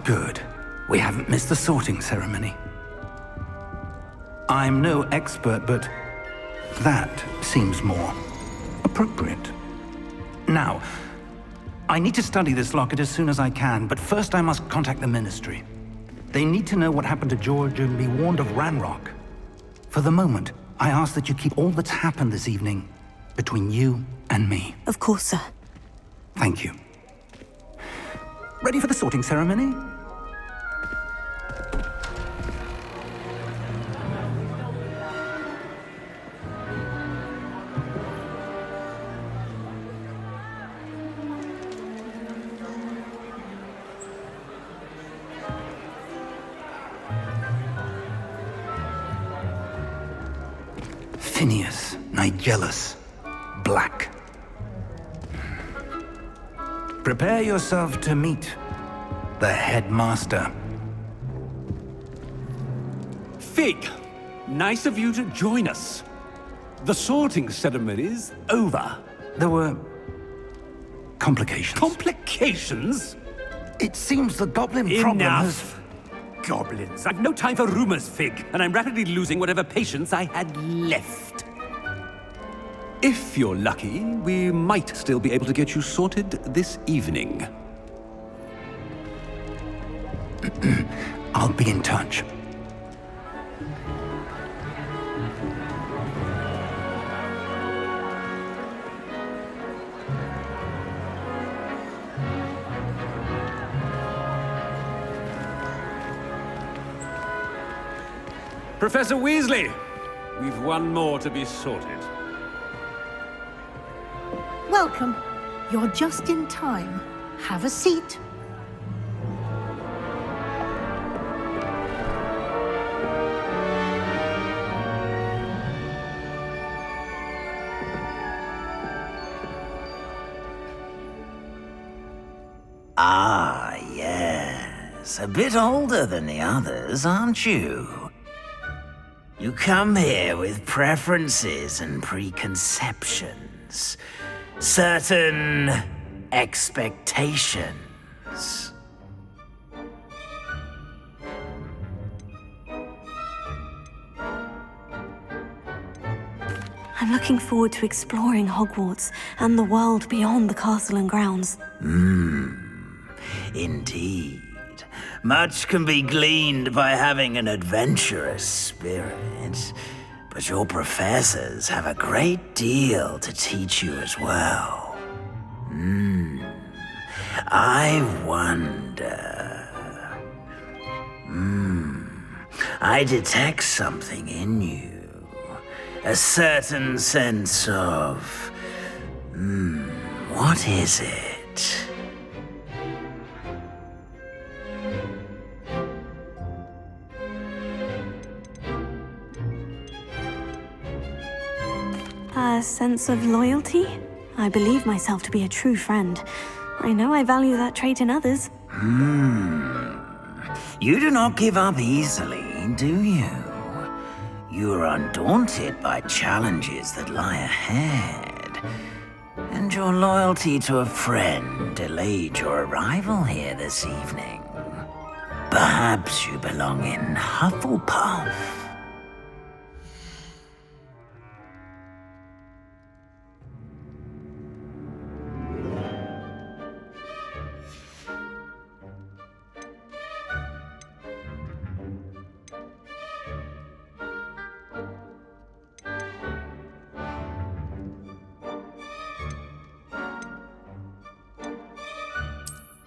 Good. We haven't missed the sorting ceremony. I'm no expert, but that seems more appropriate. Now, I need to study this locket as soon as I can, but first I must contact the Ministry. They need to know what happened to George and be warned of Ranrock. For the moment, I ask that you keep all that's happened this evening between you and me. Of course, sir. Thank you. Ready for the sorting ceremony? Phineas, Nigellus, Black. Prepare yourself to meet the headmaster. Fig, nice of you to join us. The sorting ceremony's over. There were complications. Complications? It seems the goblin problem has... Enough! Goblins. I've no time for rumors, Fig, and I'm rapidly losing whatever patience I had left. If you're lucky, we might still be able to get you sorted this evening. I'll be in touch. Professor Weasley, we've one more to be sorted. Welcome. You're just in time. Have a seat. Ah, yes. A bit older than the others, aren't you? You come here with preferences and preconceptions. Certain expectations. I'm looking forward to exploring Hogwarts and the world beyond the castle and grounds. Indeed. Much can be gleaned by having an adventurous spirit, but your professors have a great deal to teach you as well. I wonder... I detect something in you. A certain sense of... what is it? A sense of loyalty? I believe myself to be a true friend. I know I value that trait in others. You do not give up easily, do you? You are undaunted by challenges that lie ahead. And your loyalty to a friend delayed your arrival here this evening. Perhaps you belong in Hufflepuff.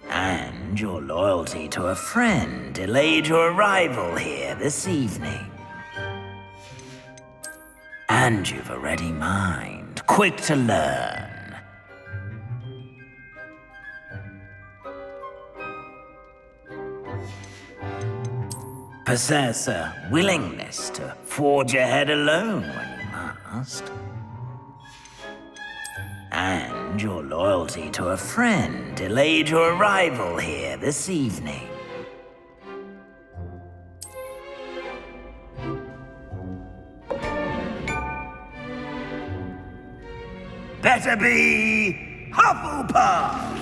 And your loyalty to a friend delayed your arrival here this evening. And you've a ready mind, quick to learn. Possess a willingness to forge ahead alone when you must. And your loyalty to a friend delayed your arrival here this evening. Better be Hufflepuff!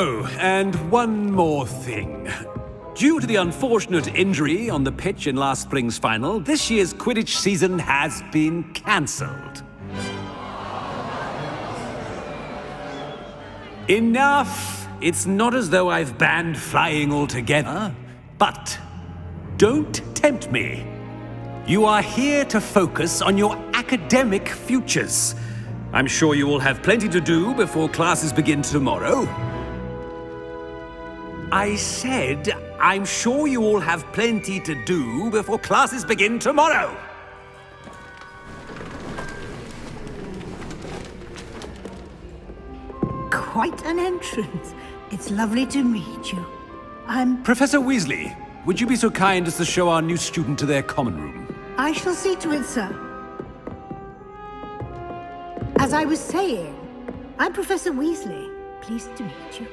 Oh, and one more thing. Due to the unfortunate injury on the pitch in last spring's final, this year's Quidditch season has been cancelled. Enough! It's not as though I've banned flying altogether, but don't tempt me. You are here to focus on your academic futures. I'm sure you will have plenty to do before classes begin tomorrow. I said, I'm sure you all have plenty to do before classes begin tomorrow. Quite an entrance. It's lovely to meet you. Professor Weasley, would you be so kind as to show our new student to their common room? I shall see to it, sir. As I was saying, I'm Professor Weasley. Pleased to meet you.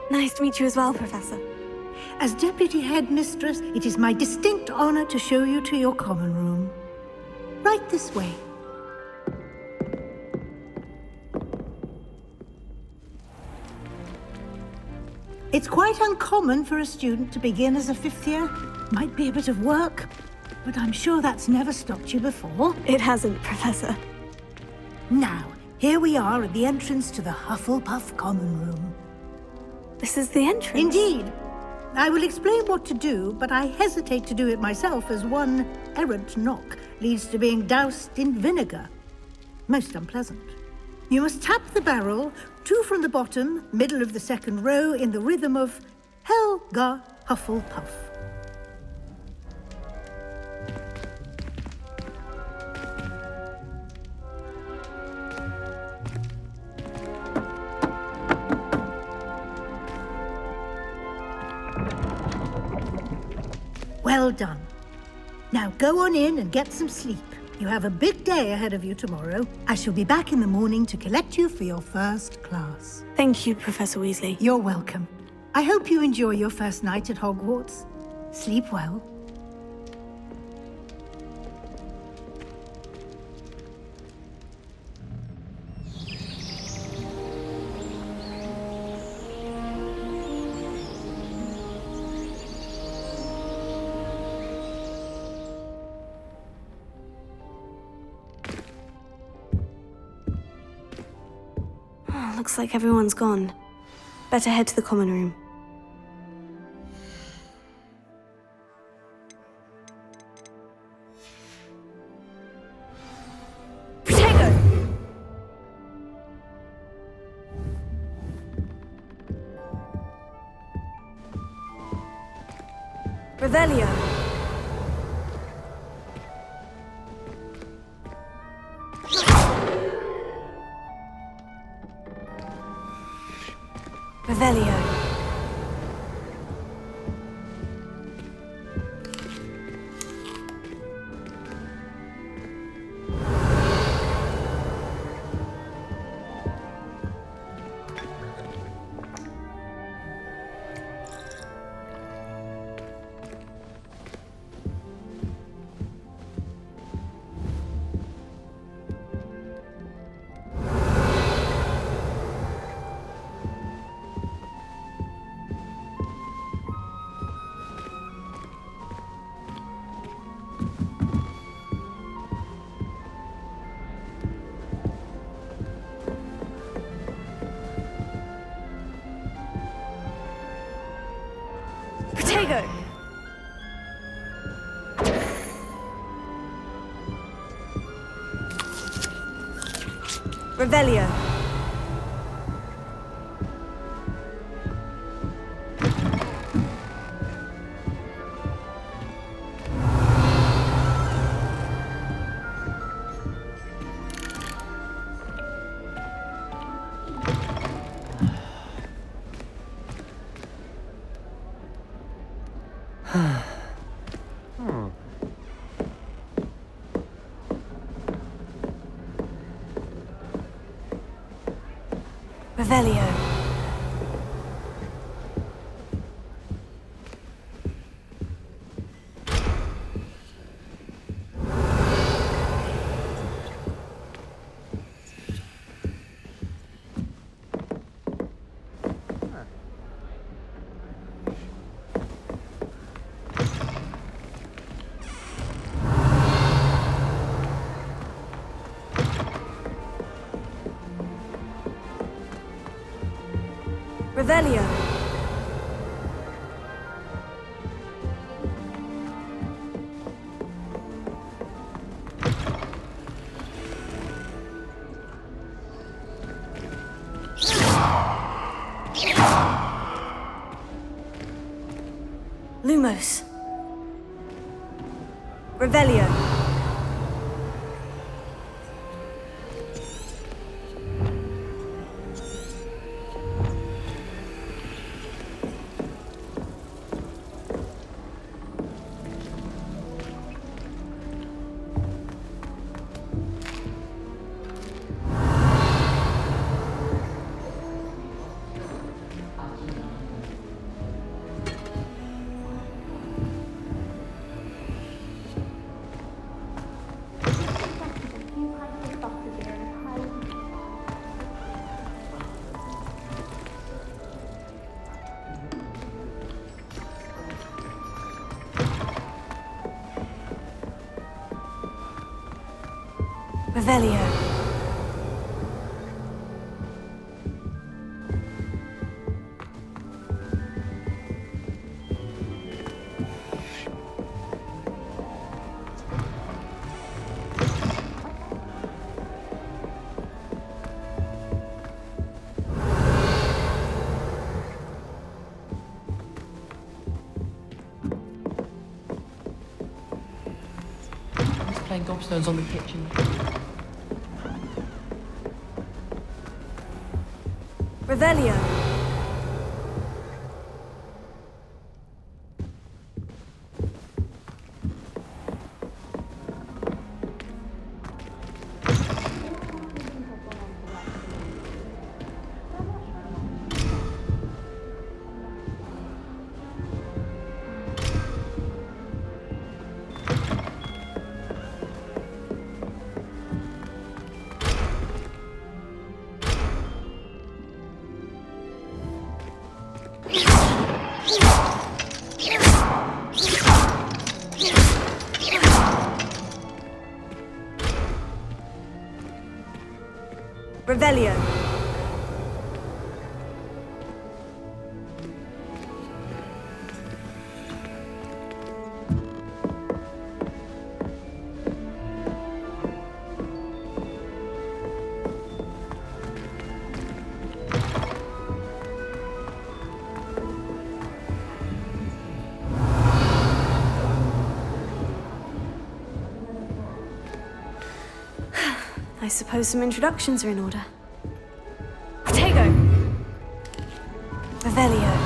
Nice to meet you as well, Professor. As Deputy Headmistress, it is my distinct honor to show you to your common room. Right this way. It's quite uncommon for a student to begin as a fifth year. Might be a bit of work, but I'm sure that's never stopped you before. It hasn't, Professor. Now, here we are at the entrance to the Hufflepuff Common Room. This is the entrance? Indeed. I will explain what to do, but I hesitate to do it myself as one errant knock leads to being doused in vinegar. Most unpleasant. You must tap the barrel, 2 from the bottom, middle of the second row, in the rhythm of Helga Hufflepuff. Well done. Now go on in and get some sleep. You have a big day ahead of you tomorrow. I shall be back in the morning to collect you for your first class. Thank you, Professor Weasley. You're welcome. I hope you enjoy your first night at Hogwarts. Sleep well. Looks like everyone's gone. Better head to the common room. Protego! Revelio! Revelio. Protego! Revelio. Revelio. Revelio. Lumos. Revelio. Revelio. He's playing gobstones on the kitchen. Revelio. Revelio. I suppose some introductions are in order. Protego! Revelio.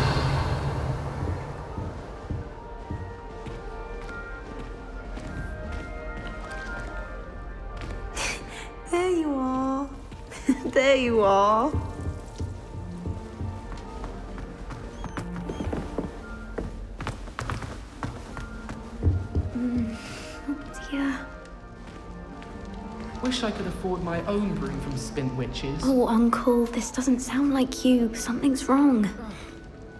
There you are. There you are. Oh dear. Wish I could afford my own broom from Spint Witches. Oh, Uncle, this doesn't sound like you. Something's wrong.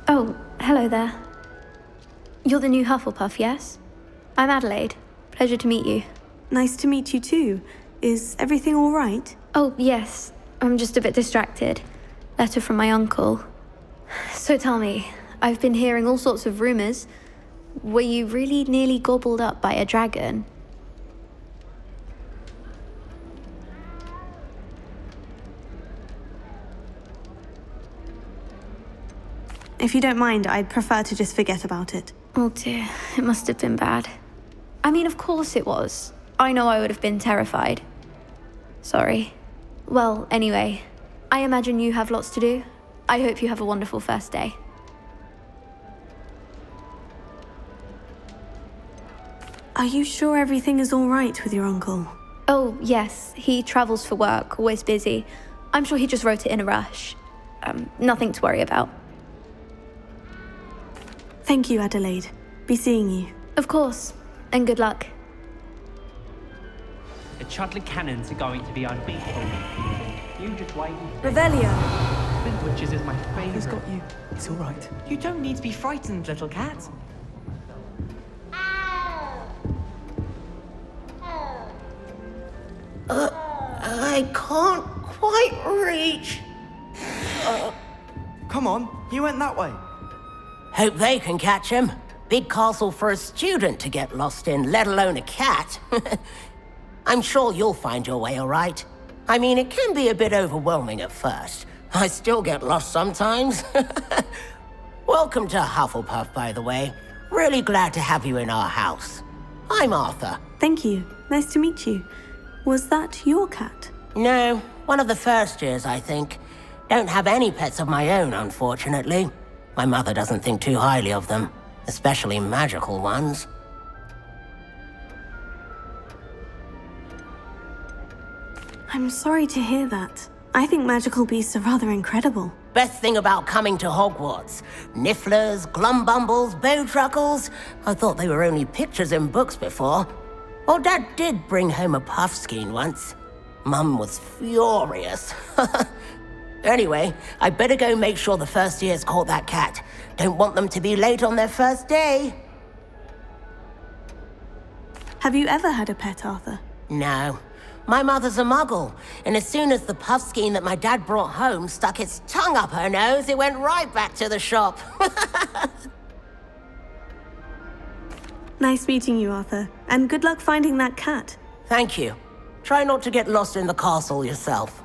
Oh, hello there. You're the new Hufflepuff, yes? I'm Adelaide. Pleasure to meet you. Nice to meet you too. Is everything all right? Oh, yes. I'm just a bit distracted. Letter from my uncle. So tell me, I've been hearing all sorts of rumors. Were you really nearly gobbled up by a dragon? If you don't mind, I'd prefer to just forget about it. Oh dear, it must have been bad. I mean, of course it was. I know I would have been terrified. Sorry. Well, anyway, I imagine you have lots to do. I hope you have a wonderful first day. Are you sure everything is all right with your uncle? Oh, yes. He travels for work, always busy. I'm sure he just wrote it in a rush. Nothing to worry about. Thank you, Adelaide. Be seeing you. Of course. And good luck. The Chudley Cannons are going to be unbeatable. You just wait. Revelio. Spint Witches is my favourite. Who's got you? It's all right. You don't need to be frightened, little cat. I can't quite reach. Come on, He went that way. Hope they can catch him. Big castle for a student to get lost in, let alone a cat. I'm sure you'll find your way all right. I mean, it can be a bit overwhelming at first. I still get lost sometimes. Welcome to Hufflepuff, by the way. Really glad to have you in our house. I'm Arthur. Thank you. Nice to meet you. Was that your cat? No, one of the first years, I think. Don't have any pets of my own, unfortunately. My mother doesn't think too highly of them, especially magical ones. I'm sorry to hear that. I think magical beasts are rather incredible. Best thing about coming to Hogwarts. Nifflers, glumbumbles, bowtruckles. I thought they were only pictures in books before. Well, Dad did bring home a puffskein once. Mum was furious. Anyway, I better go make sure the first years caught that cat. Don't want them to be late on their first day. Have you ever had a pet, Arthur? No. My mother's a muggle, and as soon as the puffskein that my dad brought home stuck its tongue up her nose, it went right back to the shop. Nice meeting you, Arthur. And good luck finding that cat. Thank you. Try not to get lost in the castle yourself.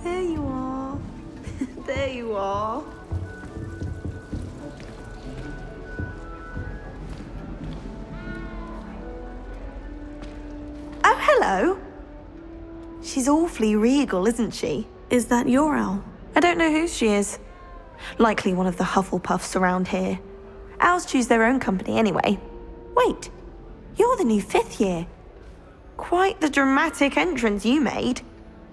There you are. There you are. Oh, hello. She's awfully regal, isn't she? Is that your owl? I don't know who she is. Likely one of the Hufflepuffs around here. Owls choose their own company anyway. Wait, you're the new 5th year. Quite the dramatic entrance you made.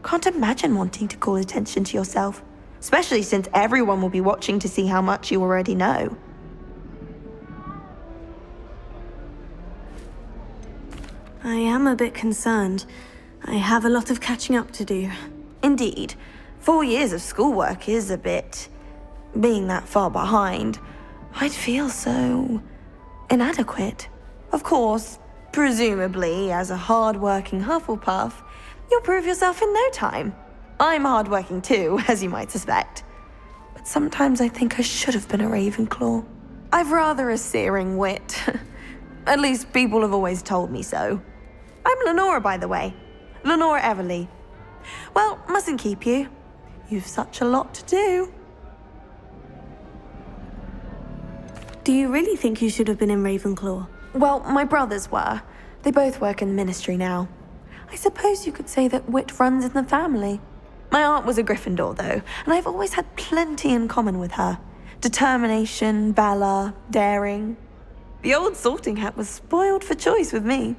Can't imagine wanting to call attention to yourself, especially since everyone will be watching to see how much you already know. I am a bit concerned. I have a lot of catching up to do. Indeed, 4 years of schoolwork is a bit... Being that far behind, I'd feel so... inadequate. Of course, presumably, as a hard-working Hufflepuff, you'll prove yourself in no time. I'm hard-working too, as you might suspect. But sometimes I think I should have been a Ravenclaw. I've rather a searing wit. At least people have always told me so. I'm Lenora, by the way. Lenora Everly. Well, mustn't keep you. You've such a lot to do. Do you really think you should have been in Ravenclaw? Well, my brothers were. They both work in the ministry now. I suppose you could say that wit runs in the family. My aunt was a Gryffindor, though, and I've always had plenty in common with her. Determination, valor, daring. The old sorting hat was spoiled for choice with me.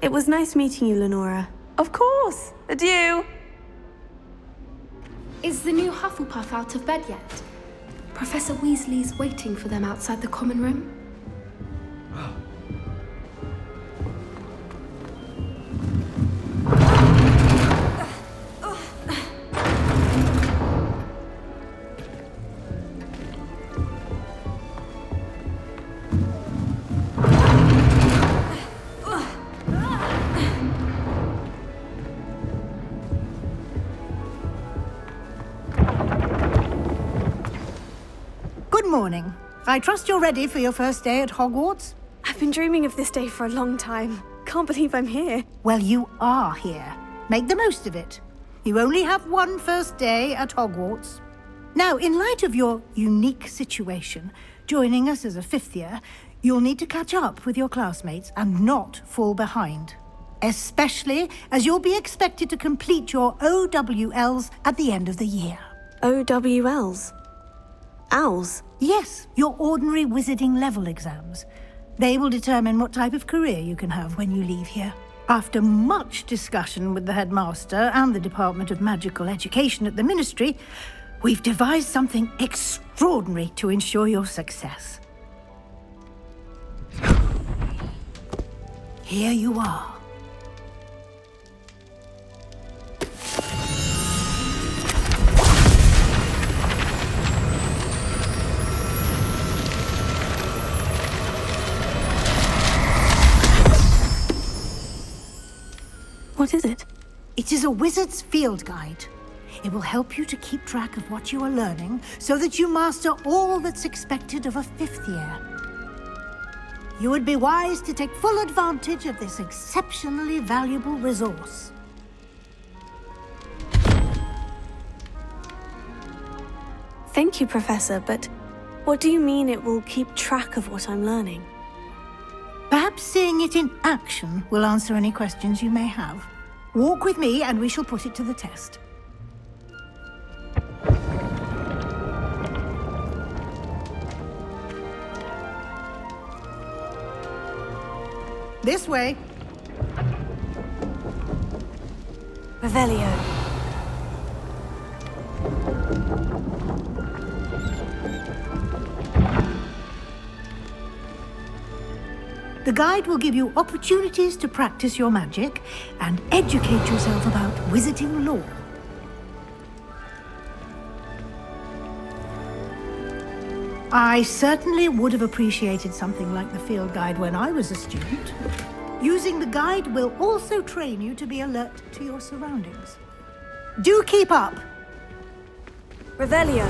It was nice meeting you, Lenora. Of course. Adieu. Is the new Hufflepuff out of bed yet? Professor Weasley's waiting for them outside the common room. Good morning. I trust you're ready for your first day at Hogwarts? I've been dreaming of this day for a long time. Can't believe I'm here. Well, you are here. Make the most of it. You only have one first day at Hogwarts. Now, in light of your unique situation, joining us as a 5th year, you'll need to catch up with your classmates and not fall behind. Especially as you'll be expected to complete your OWLs at the end of the year. OWLs? Owls? Yes, your ordinary wizarding level exams. They will determine what type of career you can have when you leave here. After much discussion with the headmaster and the Department of Magical Education at the Ministry, we've devised something extraordinary to ensure your success. Here you are. What is it? It is a wizard's field guide. It will help you to keep track of what you are learning so that you master all that's expected of a 5th year. You would be wise to take full advantage of this exceptionally valuable resource. Thank you, Professor, but what do you mean it will keep track of what I'm learning? Perhaps seeing it in action will answer any questions you may have. Walk with me and we shall put it to the test. This way. Revelio. The guide will give you opportunities to practice your magic and educate yourself about wizarding lore. I certainly would have appreciated something like the field guide when I was a student. Using the guide will also train you to be alert to your surroundings. Do keep up! Revelio.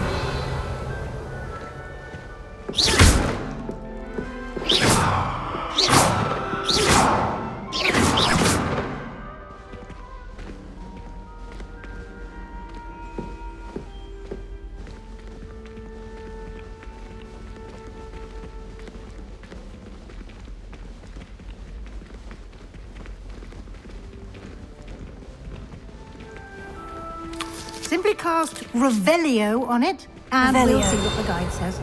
Simply cast Revelio on it, and we'll see what the guide says.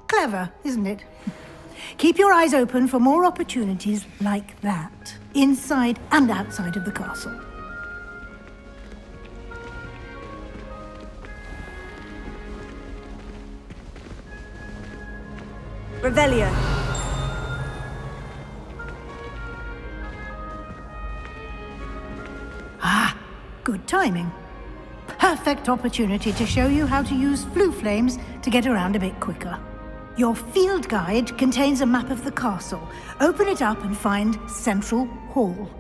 Clever, isn't it? Keep your eyes open for more opportunities like that, inside and outside of the castle. Revelio. Ah, good timing. Perfect opportunity to show you how to use flue flames to get around a bit quicker. Your field guide contains a map of the castle. Open it up and find Central Hall.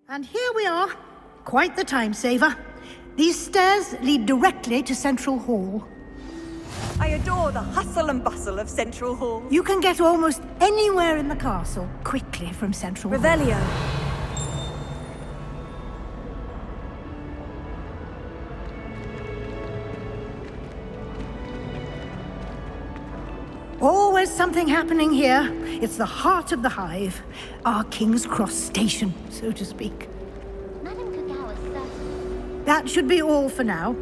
And here we are. Quite the time saver. These stairs lead directly to Central Hall. I adore the hustle and bustle of Central Hall. You can get almost anywhere in the castle quickly from Central Hall. Revelio. Always something happening here. It's the heart of the hive. Our King's Cross station, so to speak. Madam Kagawa, sir. That should be all for now.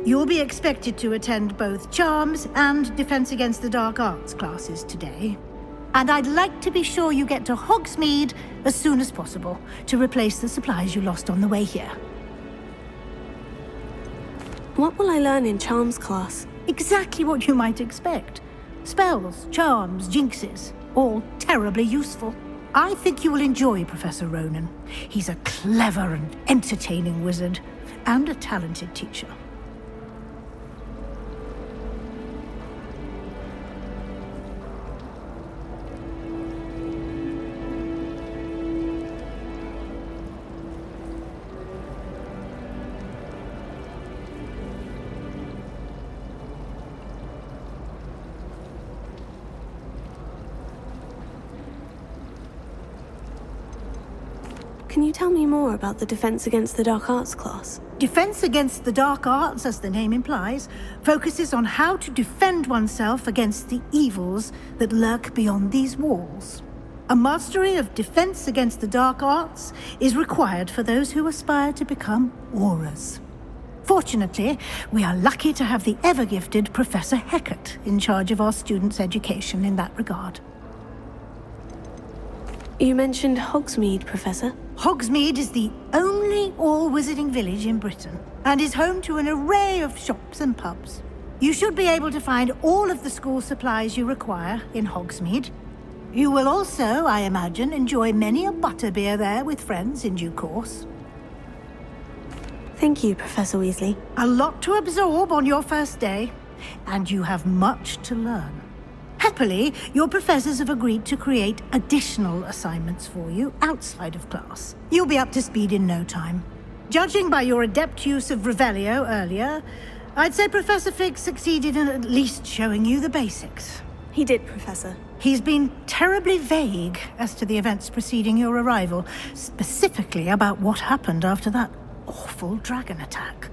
You'll be expected to attend both Charms and Defense Against the Dark Arts classes today. And I'd like to be sure you get to Hogsmeade as soon as possible to replace the supplies you lost on the way here. What will I learn in Charms class? Exactly what you might expect. Spells, charms, jinxes, all terribly useful. I think you will enjoy Professor Ronan. He's a clever and entertaining wizard, and a talented teacher. Can you tell me more about the Defense Against the Dark Arts class? Defense Against the Dark Arts, as the name implies, focuses on how to defend oneself against the evils that lurk beyond these walls. A mastery of Defense Against the Dark Arts is required for those who aspire to become auras. Fortunately, we are lucky to have the ever-gifted Professor Heckert in charge of our students' education in that regard. You mentioned Hogsmeade, Professor. Hogsmeade is the only all-wizarding village in Britain, and is home to an array of shops and pubs. You should be able to find all of the school supplies you require in Hogsmeade. You will also, I imagine, enjoy many a butterbeer there with friends in due course. Thank you, Professor Weasley. A lot to absorb on your first day, and you have much to learn. Happily, your professors have agreed to create additional assignments for you outside of class. You'll be up to speed in no time. Judging by your adept use of Revelio earlier, I'd say Professor Fig succeeded in at least showing you the basics. He did, Professor. He's been terribly vague as to the events preceding your arrival, specifically about what happened after that awful dragon attack.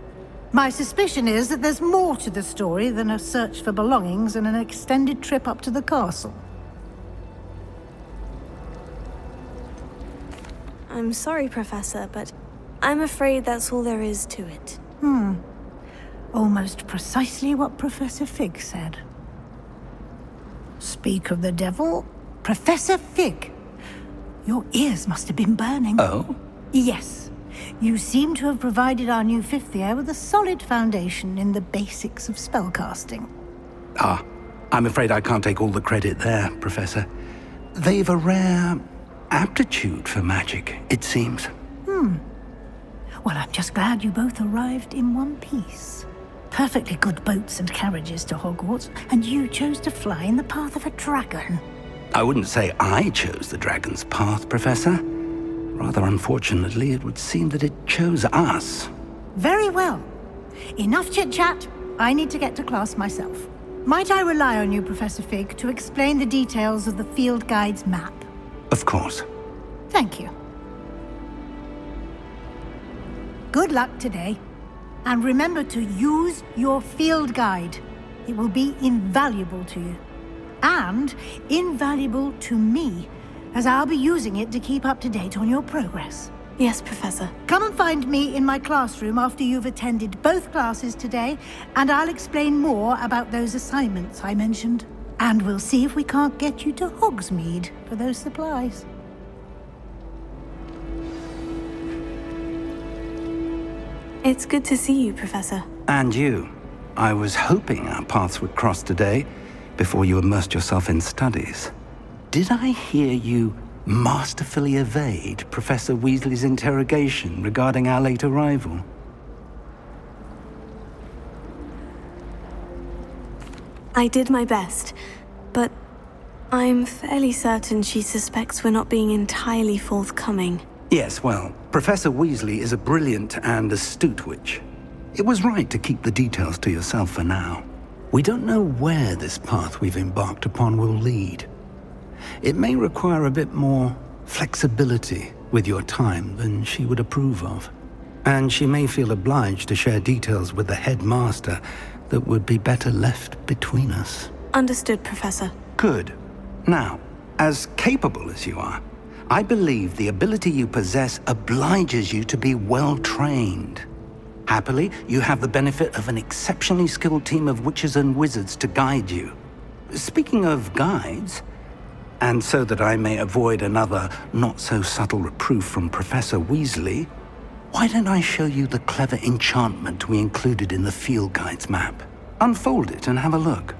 My suspicion is that there's more to the story than a search for belongings and an extended trip up to the castle. I'm sorry, Professor, but I'm afraid that's all there is to it. Almost precisely what Professor Fig said. Speak of the devil, Professor Fig. Your ears must have been burning. Oh? Yes. You seem to have provided our new fifth year with a solid foundation in the basics of spellcasting. I'm afraid I can't take all the credit there, Professor. They've a rare aptitude for magic, it seems. Well, I'm just glad you both arrived in one piece. Perfectly good boats and carriages to Hogwarts, and you chose to fly in the path of a dragon. I wouldn't say I chose the dragon's path, Professor. Rather unfortunately, it would seem that it chose us. Very well. Enough chit-chat. I need to get to class myself. Might I rely on you, Professor Fig, to explain the details of the field guide's map? Of course. Thank you. Good luck today. And remember to use your field guide. It will be invaluable to you. And invaluable to me, as I'll be using it to keep up to date on your progress. Yes, Professor. Come and find me in my classroom after you've attended both classes today, and I'll explain more about those assignments I mentioned. And we'll see if we can't get you to Hogsmeade for those supplies. It's good to see you, Professor. And you. I was hoping our paths would cross today, before you immersed yourself in studies. Did I hear you masterfully evade Professor Weasley's interrogation regarding our late arrival? I did my best, but I'm fairly certain she suspects we're not being entirely forthcoming. Yes, well, Professor Weasley is a brilliant and astute witch. It was right to keep the details to yourself for now. We don't know where this path we've embarked upon will lead. It may require a bit more flexibility with your time than she would approve of. And she may feel obliged to share details with the headmaster that would be better left between us. Understood, Professor. Good. Now, as capable as you are, I believe the ability you possess obliges you to be well trained. Happily, you have the benefit of an exceptionally skilled team of witches and wizards to guide you. Speaking of guides, and so that I may avoid another not-so-subtle reproof from Professor Weasley, why don't I show you the clever enchantment we included in the field guide's map? Unfold it and have a look.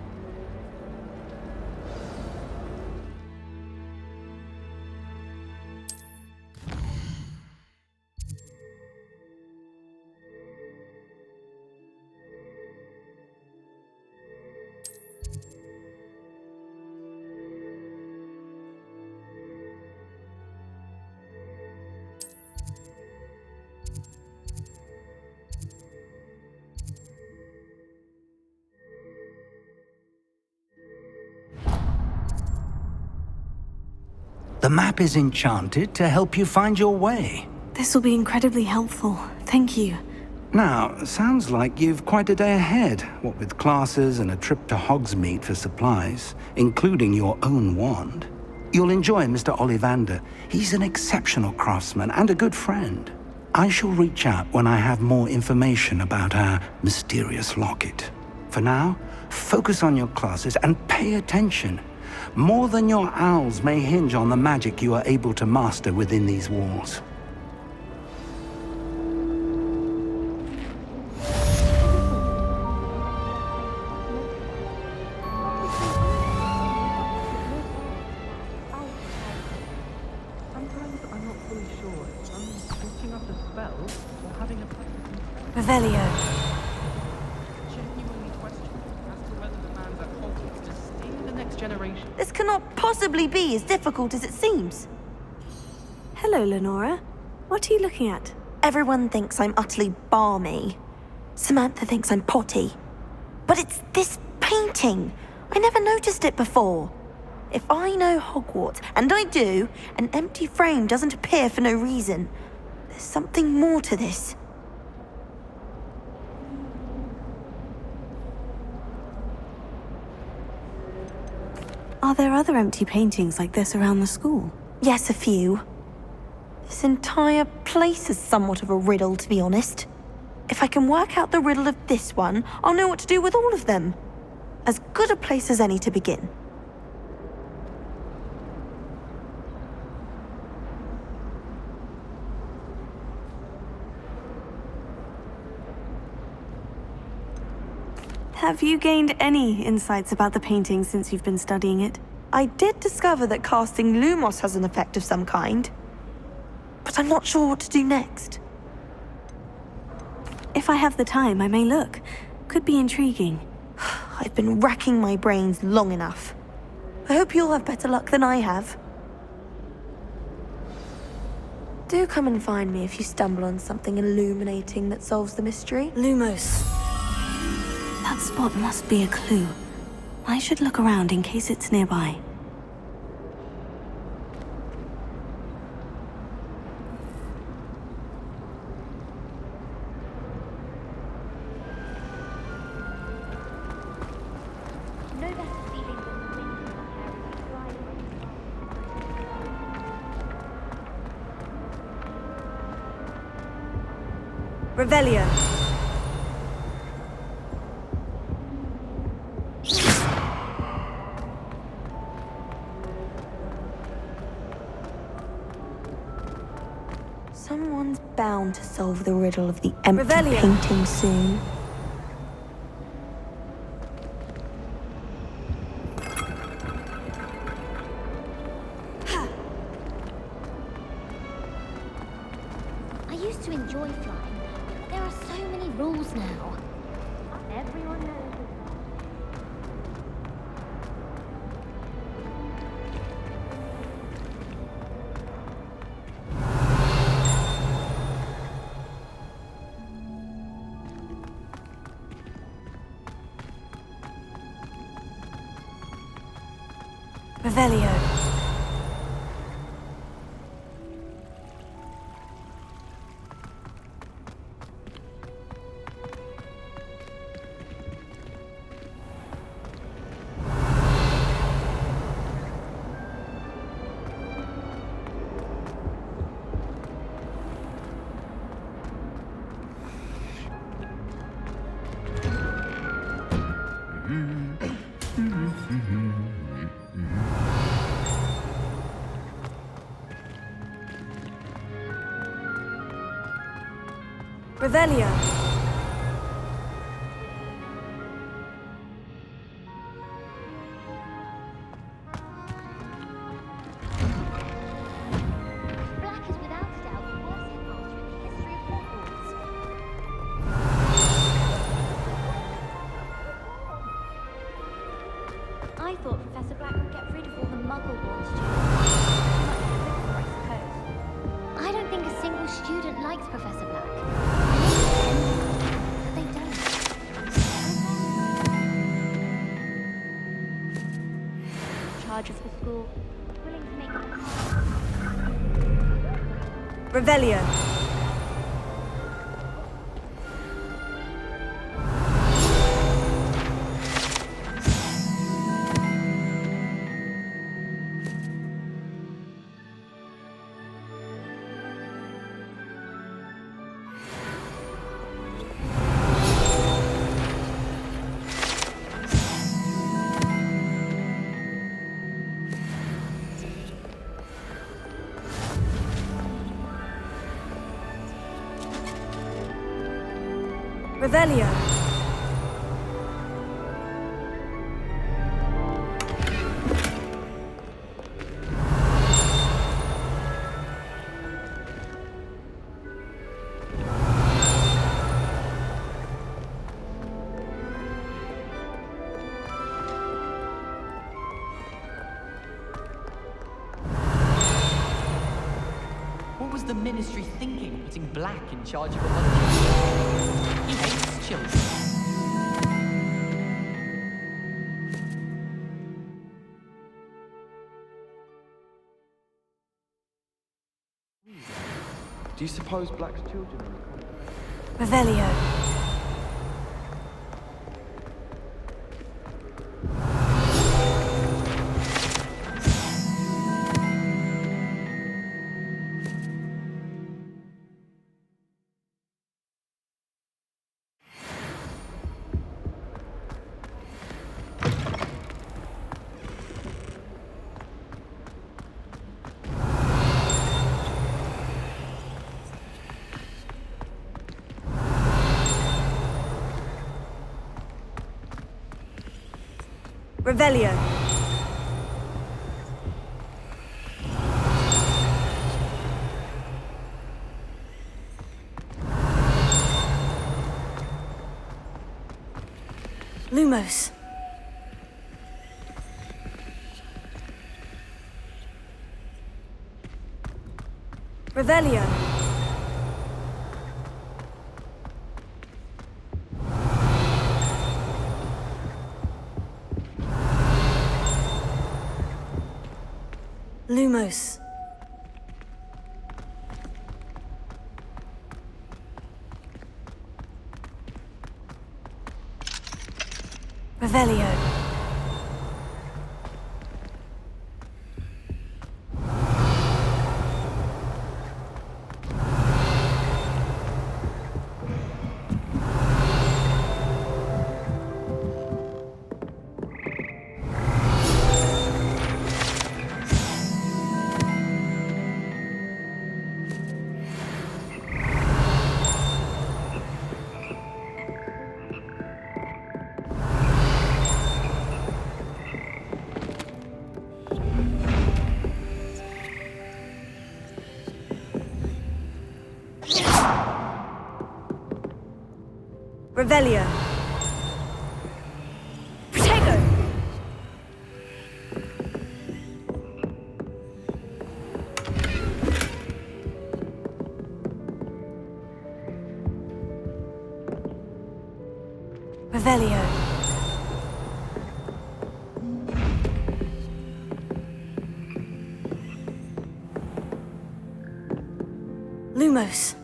The map is enchanted to help you find your way. This will be incredibly helpful. Thank you. Now, sounds like you've quite a day ahead, what with classes and a trip to Hogsmeade for supplies, including your own wand. You'll enjoy Mr. Ollivander. He's an exceptional craftsman and a good friend. I shall reach out when I have more information about our mysterious locket. For now, focus on your classes and pay attention. More than your owls may hinge on the magic you are able to master within these walls. Revelio. This cannot possibly be as difficult as it seems. Hello, Lenora. What are you looking at? Everyone thinks I'm utterly balmy. Samantha thinks I'm potty. But it's this painting. I never noticed it before. If I know Hogwarts, and I do, an empty frame doesn't appear for no reason. There's something more to this. Are there other empty paintings like this around the school? Yes, a few. This entire place is somewhat of a riddle, to be honest. If I can work out the riddle of this one, I'll know what to do with all of them. As good a place as any to begin. Have you gained any insights about the painting since you've been studying it? I did discover that casting Lumos has an effect of some kind. But I'm not sure what to do next. If I have the time, I may look. Could be intriguing. I've been racking my brains long enough. I hope you'll have better luck than I have. Do come and find me if you stumble on something illuminating that solves the mystery. Lumos. That spot must be a clue. I should look around in case it's nearby. No better feeling than the wind in my hair as you glide away. Revelio. Someone's bound to solve the riddle of the empty Revelio. painting soon. I used to enjoy flying, but there are so many rules now. Everyone knows. Revelio. Revelio. Black is without a doubt the worst headmaster in the history of Hogwarts. I thought Professor Black would get rid of all the Muggle-born students. I suppose. I don't think a single student likes Professor Black. They don't. Charge of the school, willing to make Revelio. Revelio. What was the Ministry thinking, putting Black in charge of a bunch of... He hates children. Do you suppose Black's children are... Revelio. Revelio. Lumos. Revelio. Lumos. Revelio. Revelio. Protego. Revelio. Lumos.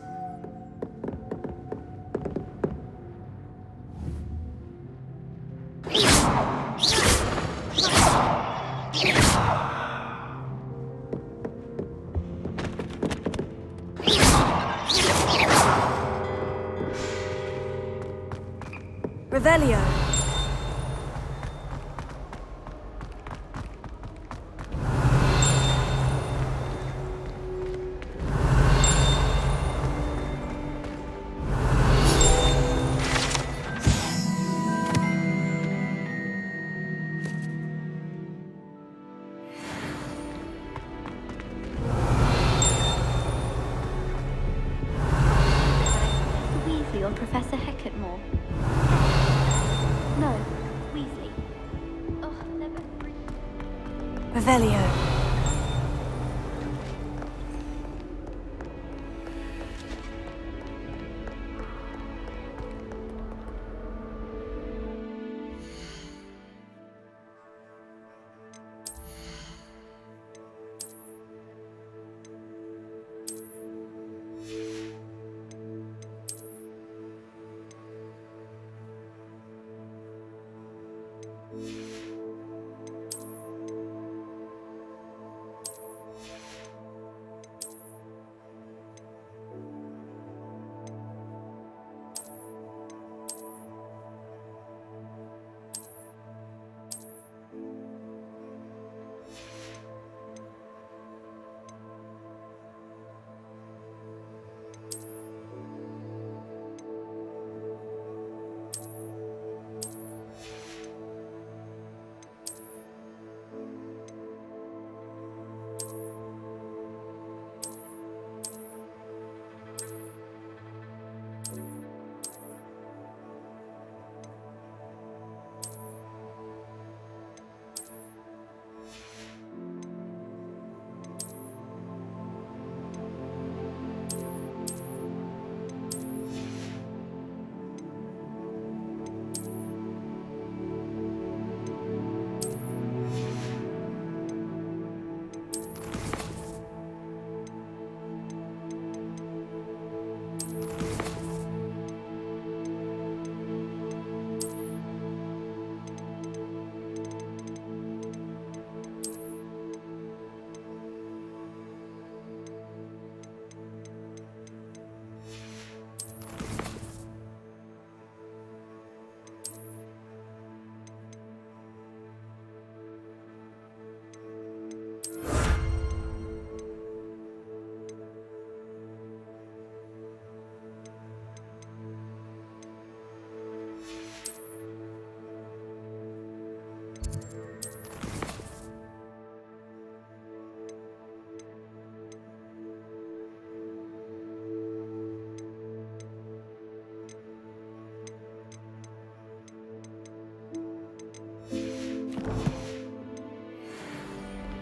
Revelio. Revelio.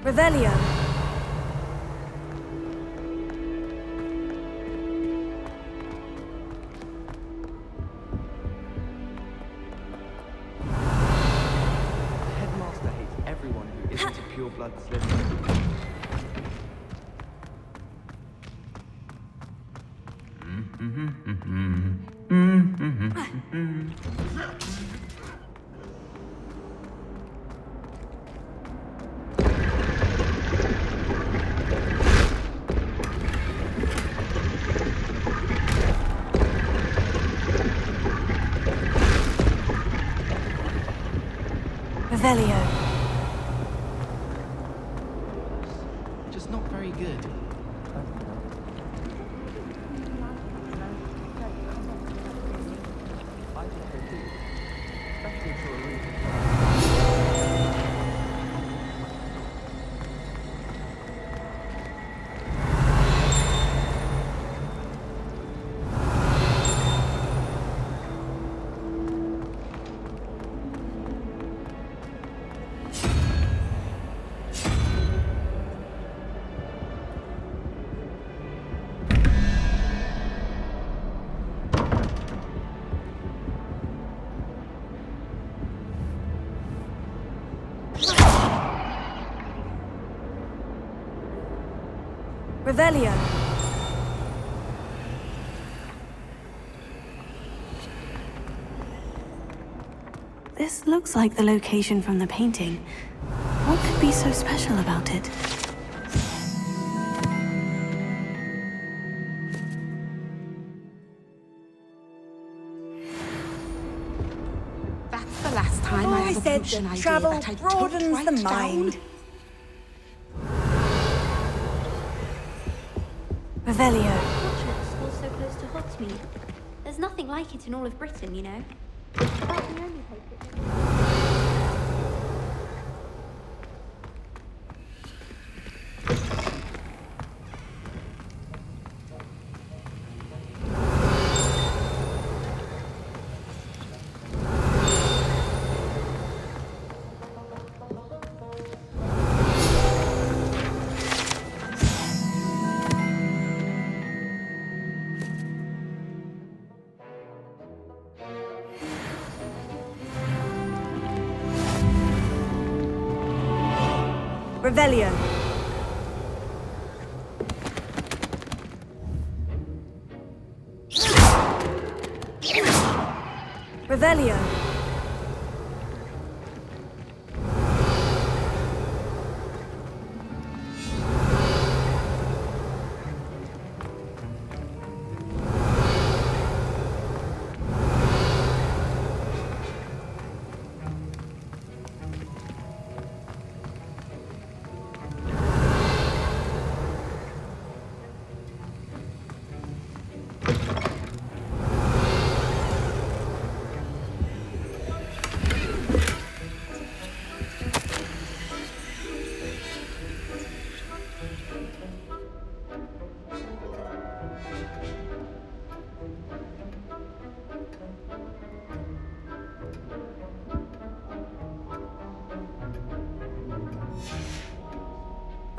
Revelio. The headmaster hates everyone who isn't a pure-blood Slytherin. Revelio. Just not very good. I think so too. Especially for a reason. Revelio. This looks like the location from the painting. What could be so special about it? That's the last time I ever pushed an idea travel that I took broadens right the down. mind. Revelio. Fortunate school's so close to Hogsmeade. There's nothing like it in all of Britain, you know. That's the only place it... Revelio. Revelio.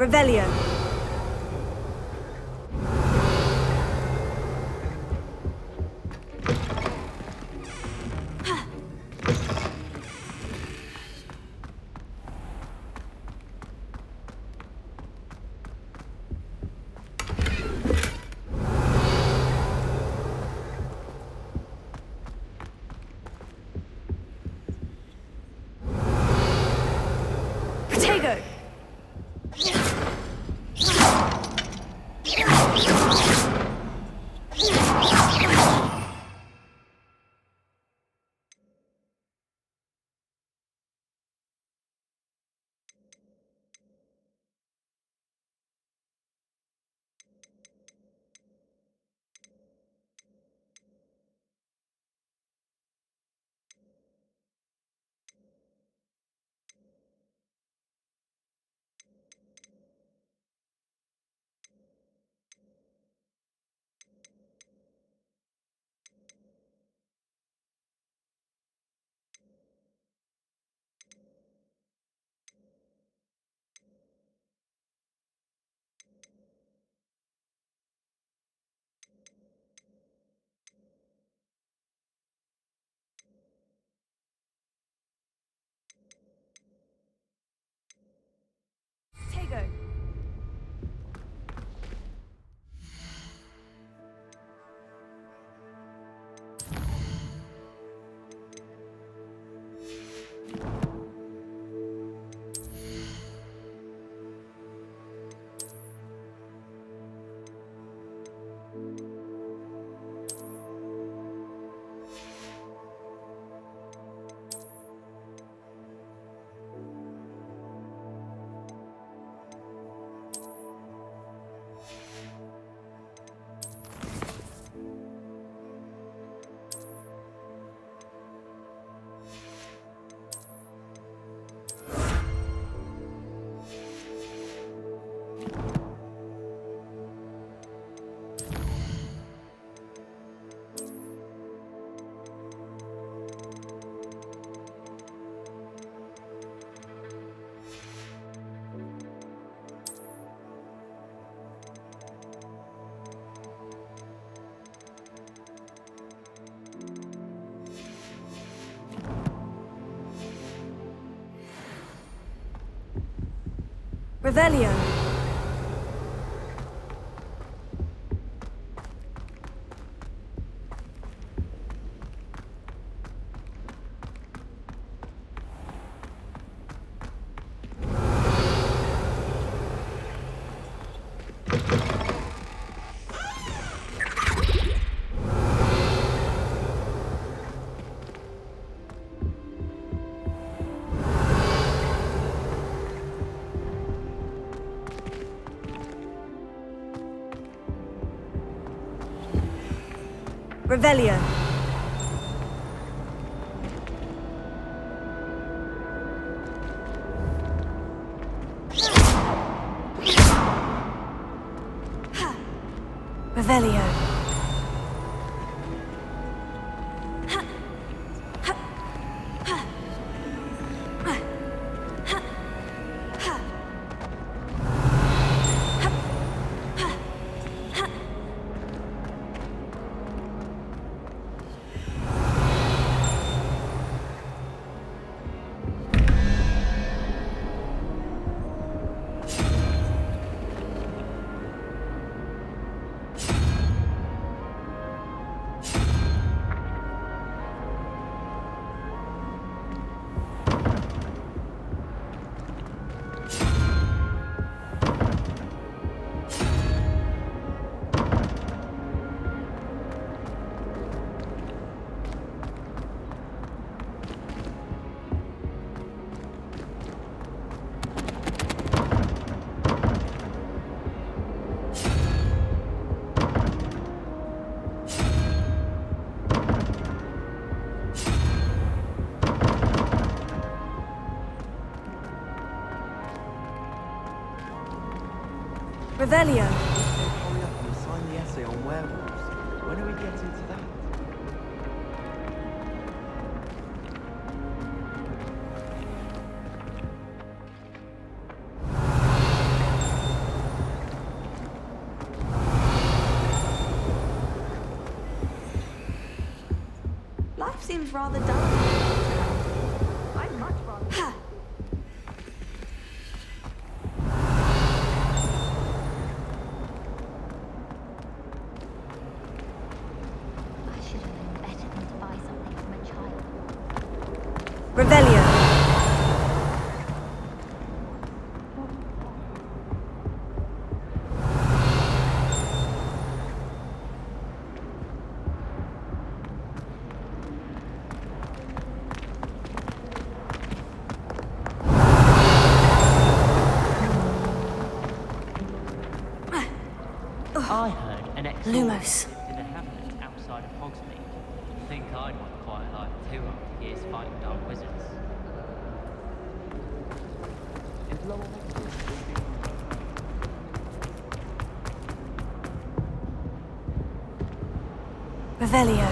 Revelio. Protego. Tego. Revelio. Revelio. Revelio. Revelio. Hurry up and assign the essay on werewolves. When are we getting to that? Life seems rather dull. I'd much rather. Ha! I should have known better than to buy something from a child. Revelio. I heard an Lumos. lived in a hamlet outside of Hogsmeade. Think I'd want quite like 200 years fighting dark wizards. Is Lower Hogsmeade still being Revelio.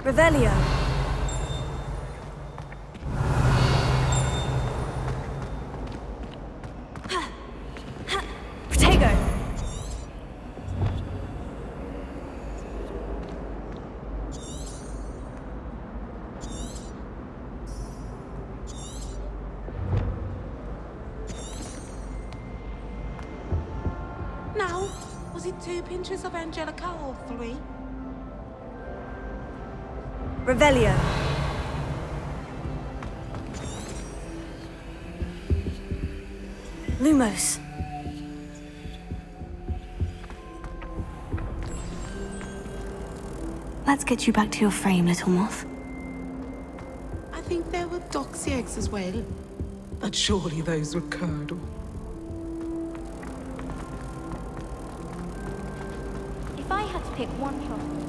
Revelio. Protego. Now, was it 2 pinches of Angelica or 3? Revelio. Lumos. Let's get you back to your frame, little moth. I think there were doxy eggs as well. But surely those were curdle. If I had to pick one chocolate,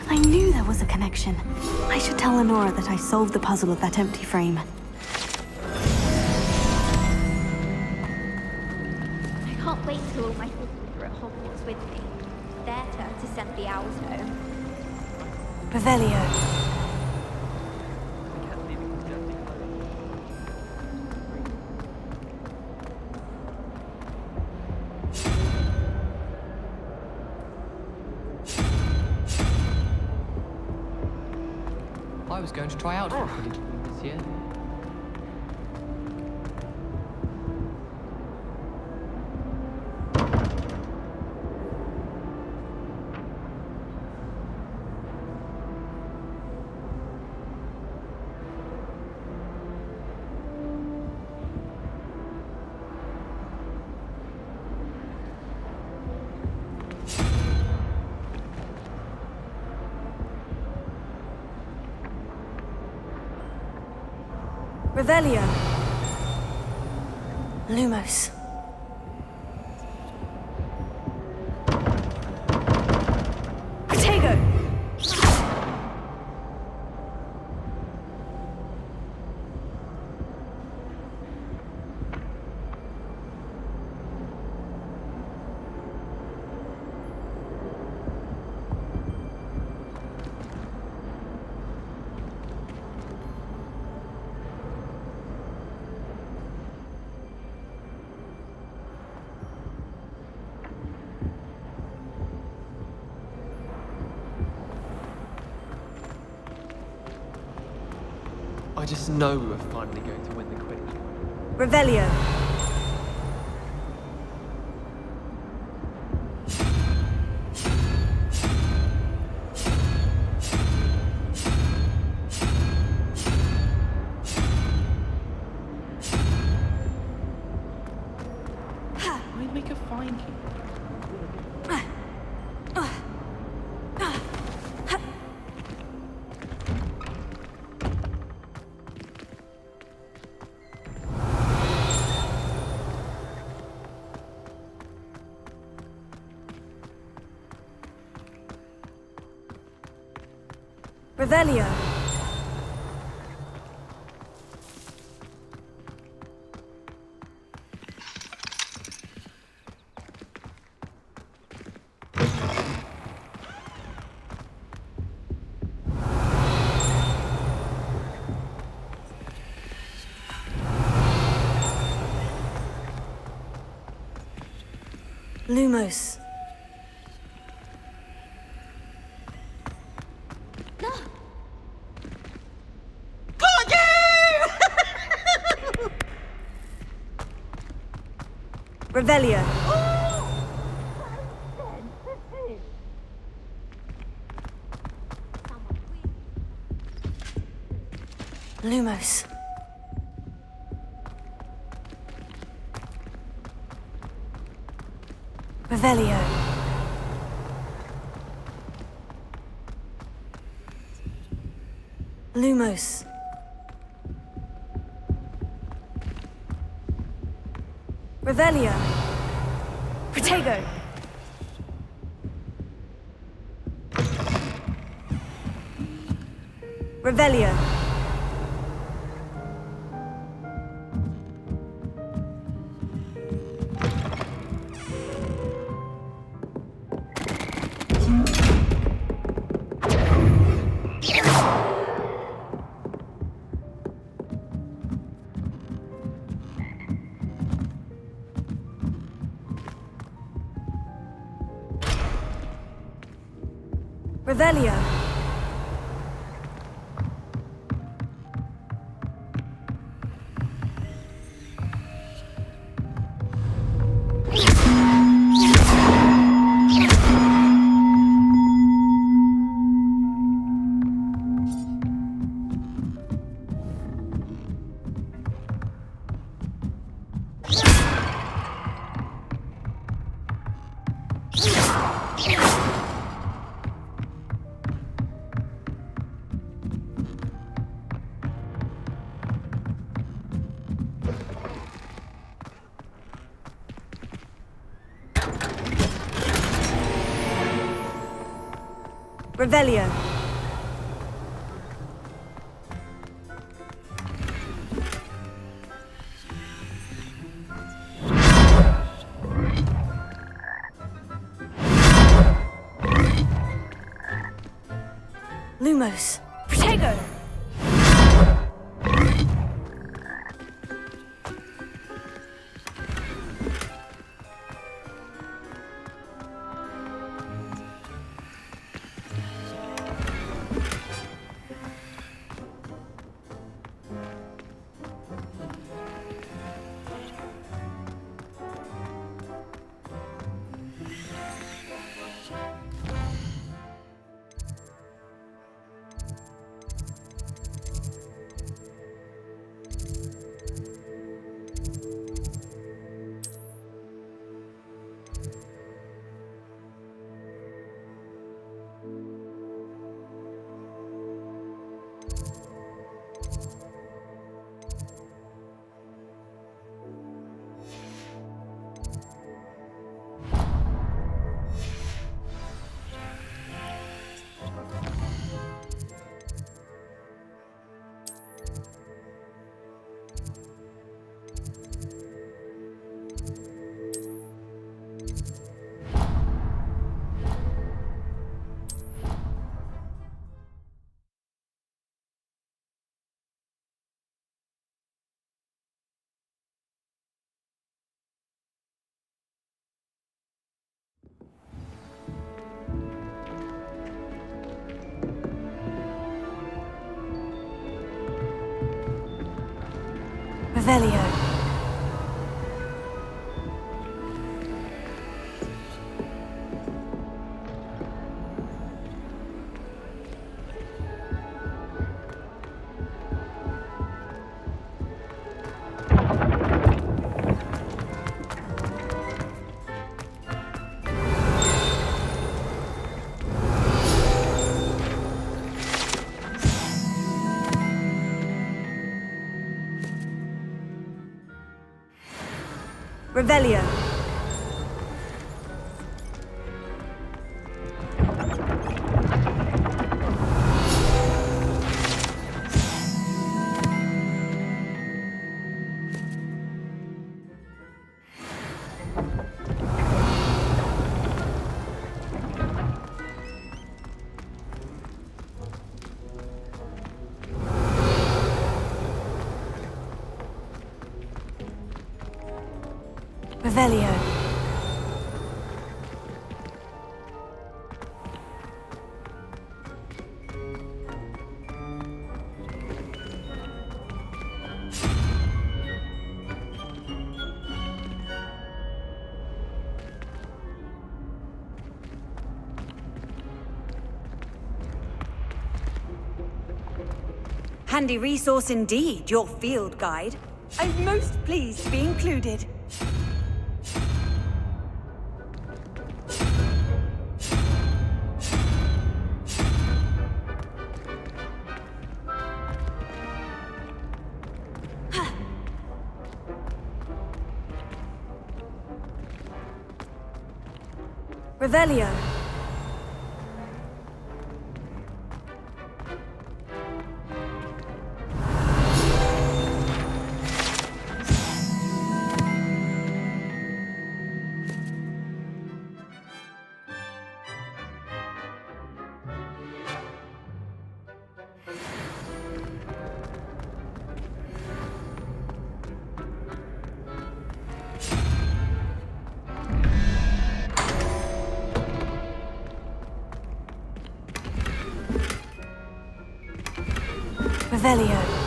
I knew there was a connection. I should tell Lenora that I solved the puzzle of that empty frame. I can't wait till all my sisters are at Hogwarts with me. Their turn to send the owls home. Revelio. I was going to try out for Quidditch this year. Revelio. Lumos. Protego. I just know we're finally going to win the Quidditch. Revelio. Revelio. Lumos. Revelio. Lumos. Revelio. Lumos. Revelio. Protego. Revelio. Revelio. Revelio. Lumos. Protego. Revelio. Revelio. Revelio. Handy resource indeed, your field guide. I'm most pleased to be included. Revelio. Revelio.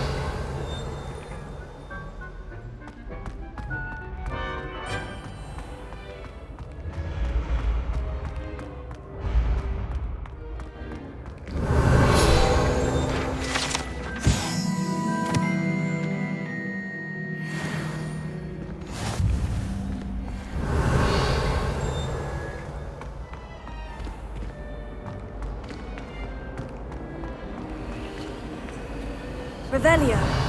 Revelio.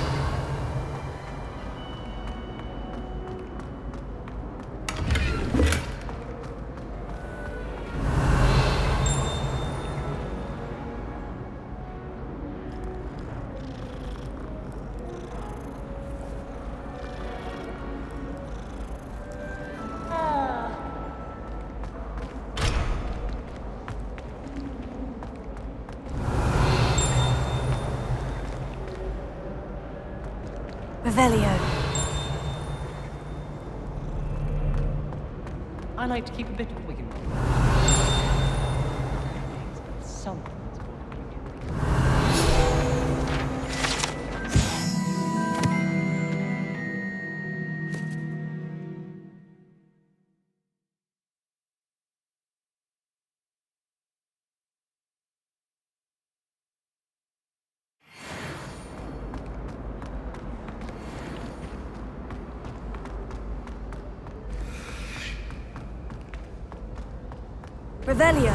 Revelio. I like to keep a bit of wiggle room. Something's Revelio.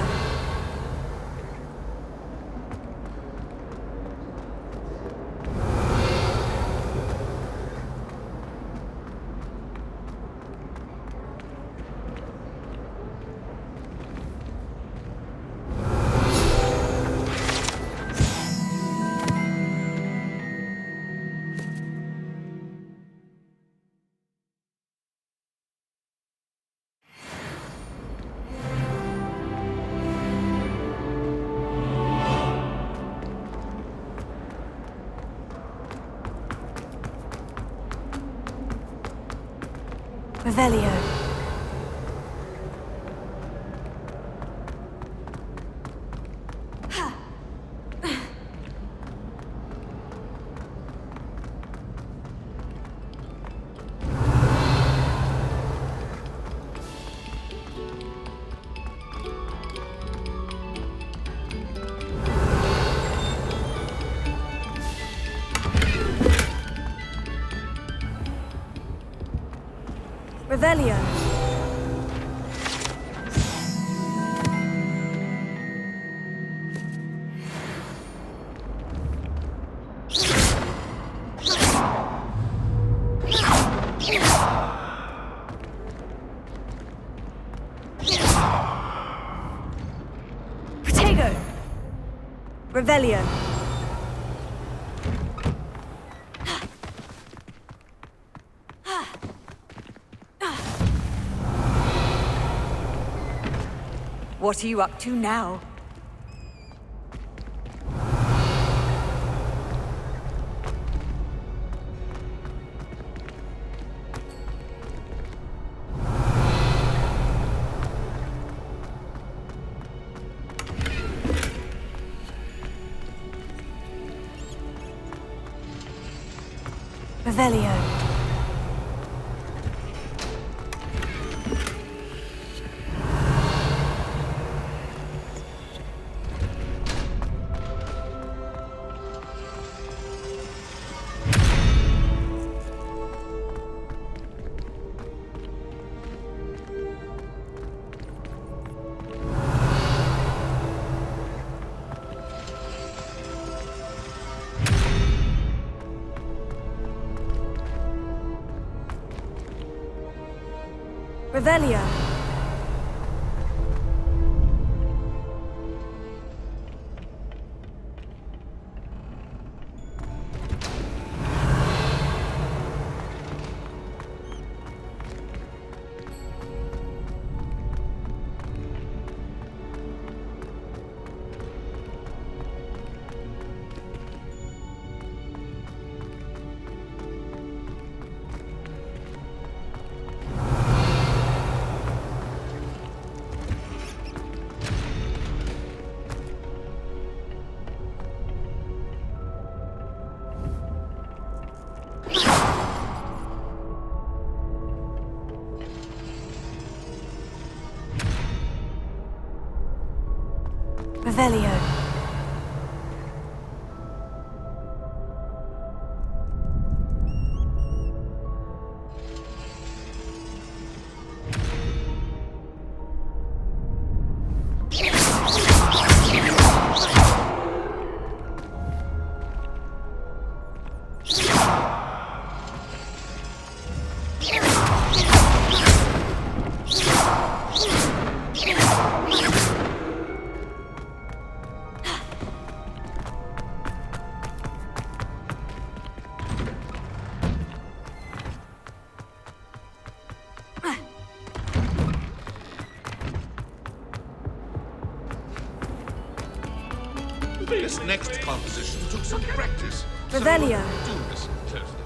Revelio. Revelio. Protego. Revelio. What are you up to now? Revelio. Revelio. Revelio. This next composition took some practice. Revelio. So do listen closely.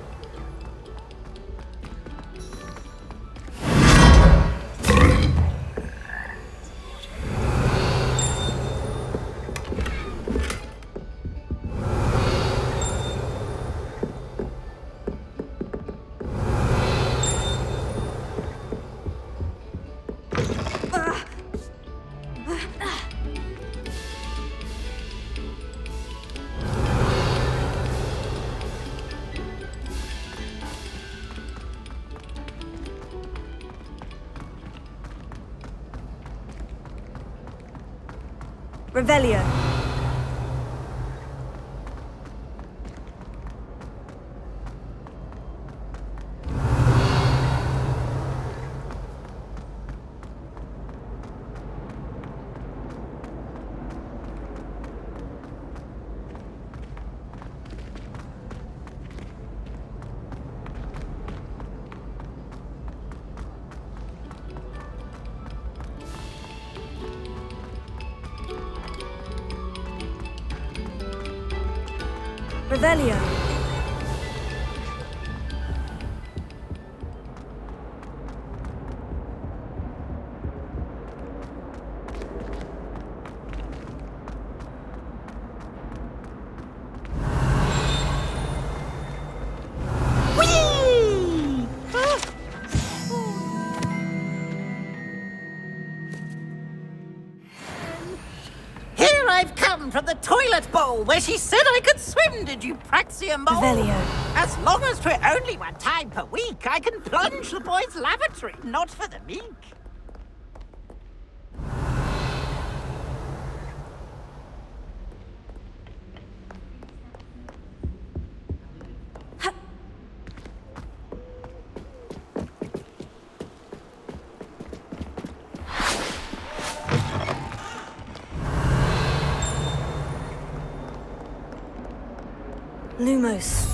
Revelio. Revelio. From the toilet bowl where she said I could swim, did you praxium mole? Revelio. As long as 'twere only one time per week, I can plunge the boys' lavatory, not for the meek. Lumos.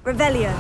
Revelio.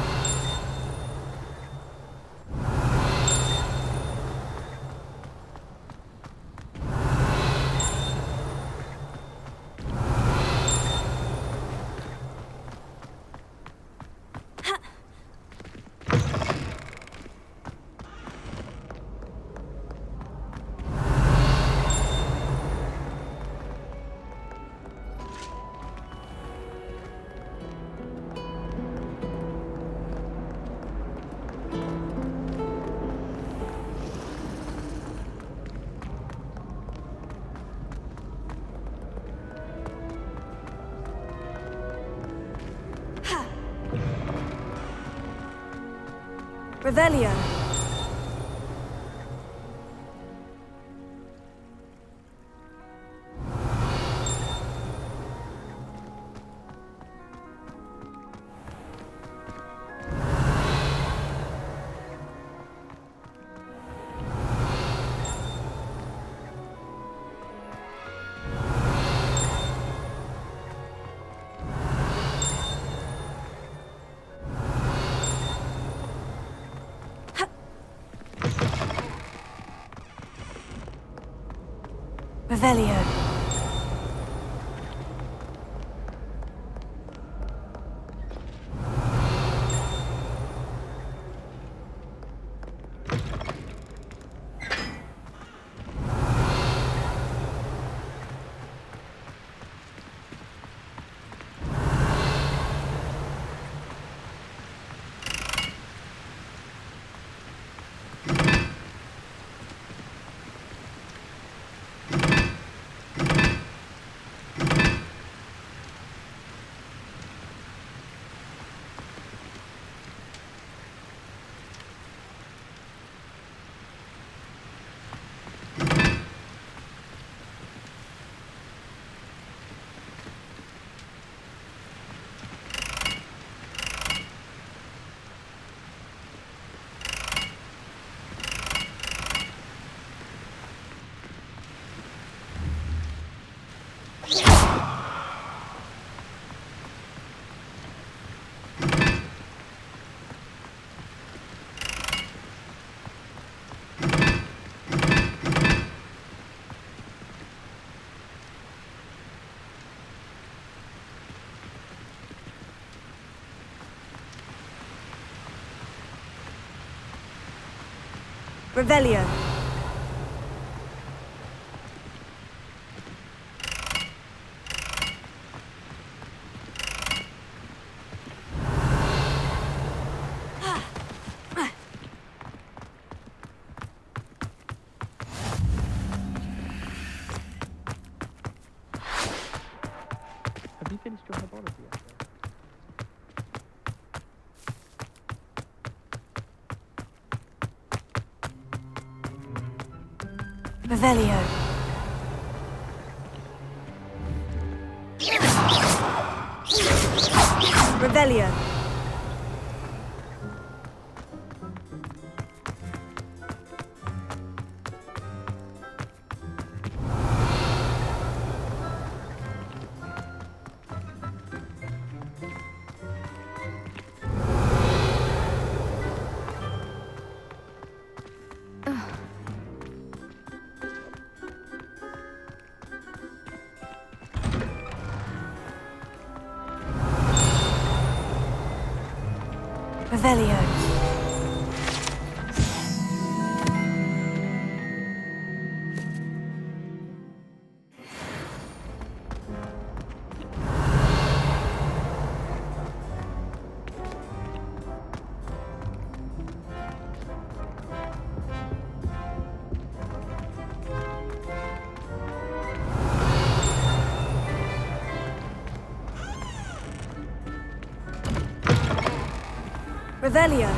Revelio. Revelio. Revelio. Have you finished your herbology yet? Revelio. Revelio. Revelio. Revelio.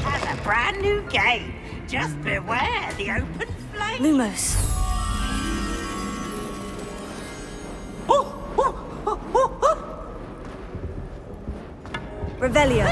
That's a brand new game. Just beware the open flame. Lumos. Revelio.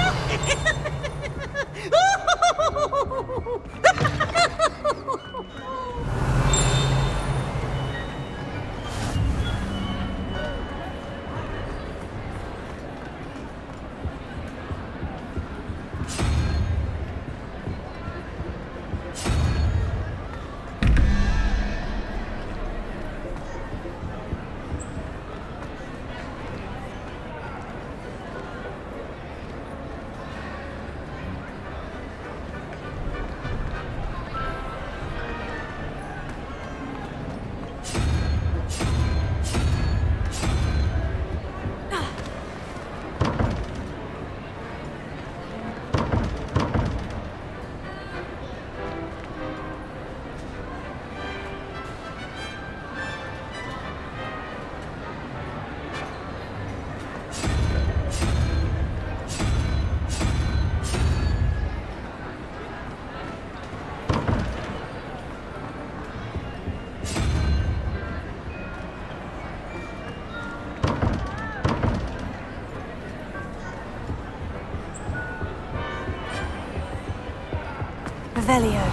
Revelio.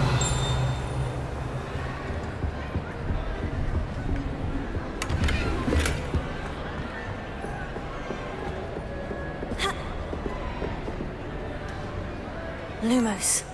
Lumos.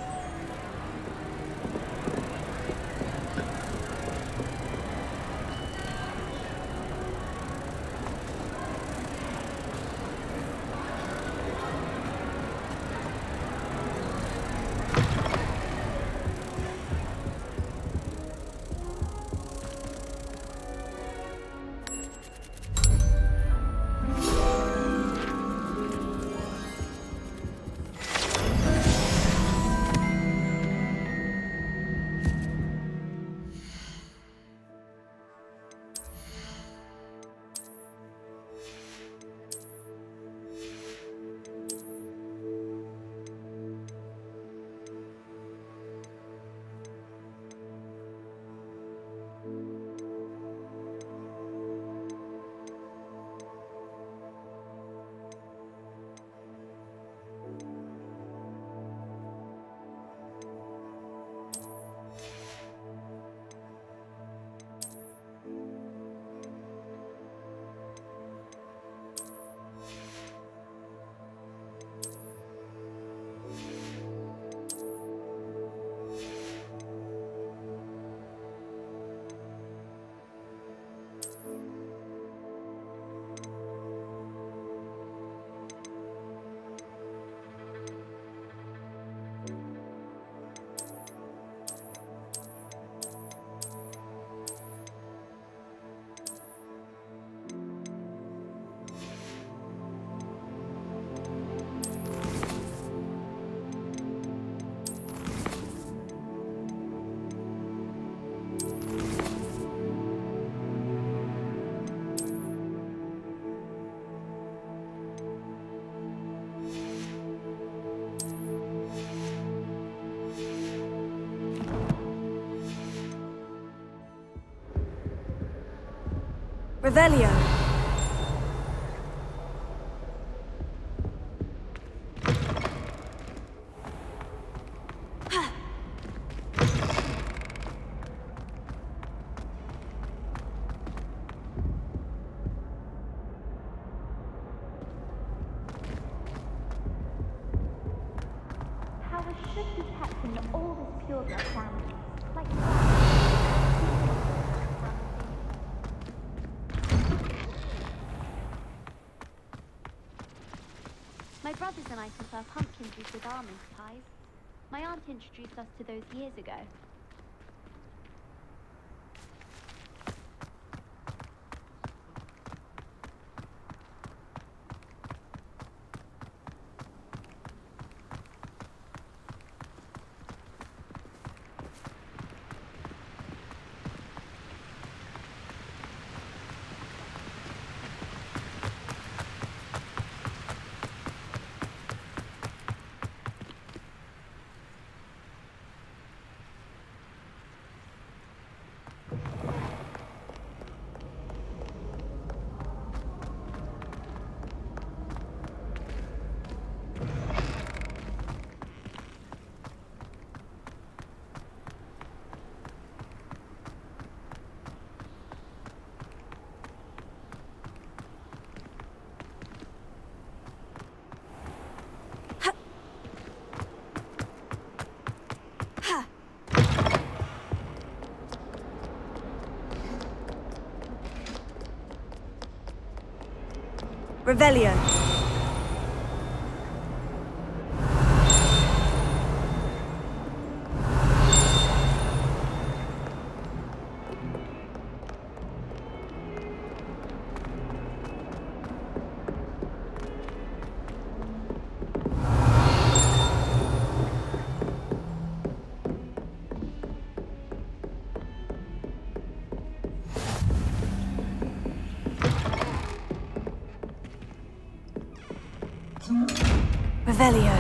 Revelio. Power should be kept in all this pure blood family. Like my brothers and I prefer pumpkin juice with almond pies. My aunt introduced us to those years ago. Revelio. Revelio.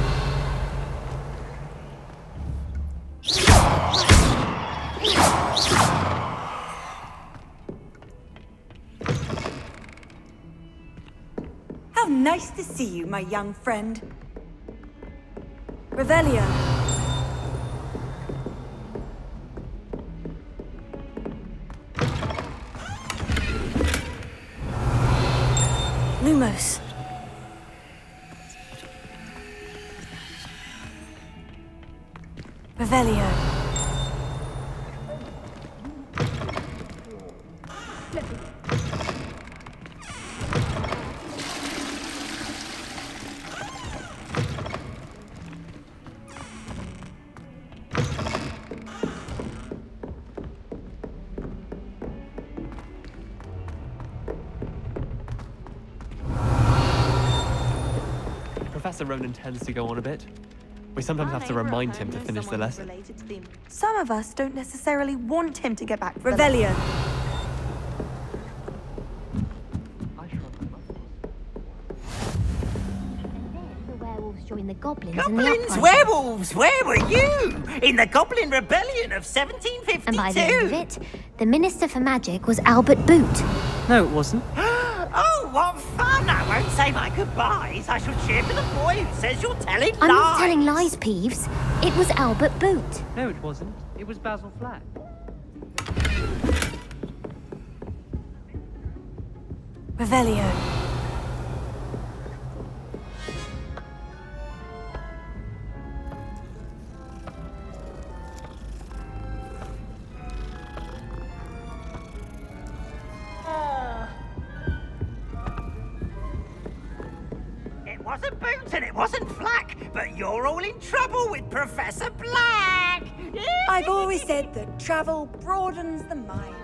How nice to see you, my young friend. Revelio. Lumos. Revelio. Professor Ronan tends to go on a bit. We sometimes have to remind him to finish the lesson. Some of us don't necessarily want him to get back. Revelio. The werewolves joined the goblins, Goblins, in the uprising. werewolves, where were you? In the Goblin Rebellion of 1752. And by the end of it, the Minister for Magic was Albert Boot. No, it wasn't. Oh, what fun! I won't say my goodbyes. I shall cheer for the boy who says you're telling lies. I'm not telling lies, Peeves. It was Albert Boot. No, it wasn't. It was Basil Flack. Revelio. It wasn't Boot and it wasn't Flack, but you're all in trouble with Professor Black. I've always said that travel broadens the mind.